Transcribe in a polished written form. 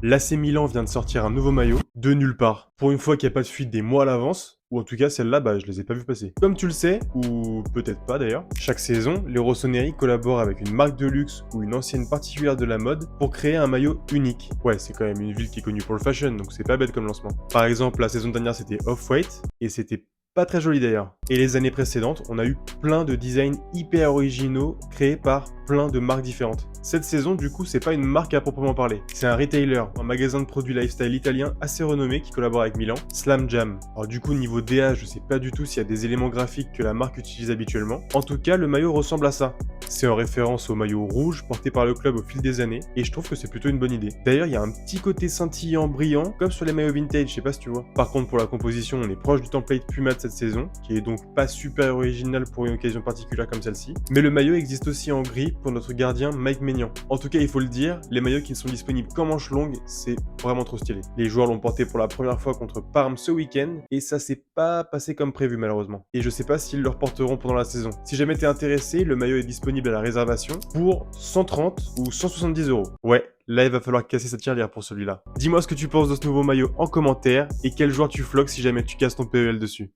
L'AC Milan vient de sortir un nouveau maillot, de nulle part. Pour une fois qu'il n'y a pas de fuite des mois à l'avance, ou en tout cas celle-là, je les ai pas vus passer. Comme tu le sais, ou peut-être pas d'ailleurs, chaque saison, les Rossoneri collaborent avec une marque de luxe ou une ancienne particulière de la mode pour créer un maillot unique. Ouais, c'est quand même une ville qui est connue pour le fashion, donc c'est pas bête comme lancement. Par exemple, la saison dernière c'était Off-White, et c'était pas très joli d'ailleurs. Et les années précédentes, on a eu plein de designs hyper originaux créés par plein de marques différentes. Cette saison, du coup, c'est pas une marque à proprement parler. C'est un retailer, un magasin de produits lifestyle italien assez renommé qui collabore avec Milan, Slam Jam. Alors du coup, niveau DA, je sais pas du tout s'il y a des éléments graphiques que la marque utilise habituellement. En tout cas, le maillot ressemble à ça. C'est en référence au maillot rouge porté par le club au fil des années, et je trouve que c'est plutôt une bonne idée. D'ailleurs, il y a un petit côté scintillant, brillant, comme sur les maillots vintage, je sais pas si tu vois. Par contre, pour la composition, on est proche du template Puma de cette saison, qui est donc pas super original pour une occasion particulière comme celle-ci. Mais le maillot existe aussi en gris pour notre gardien Mike Maignan. En tout cas, il faut le dire, les maillots qui ne sont disponibles qu'en manches longues, c'est vraiment trop stylé. Les joueurs l'ont porté pour la première fois contre Parme ce week-end, et ça s'est pas passé comme prévu malheureusement. Et je sais pas s'ils le reporteront pendant la saison. Si jamais t'es intéressé, le maillot est disponible à la réservation pour 130 ou 170 euros. Ouais, là il va falloir casser sa tirelire pour celui-là. Dis-moi ce que tu penses de ce nouveau maillot en commentaire, et quel joueur tu floques si jamais tu casses ton PEL dessus.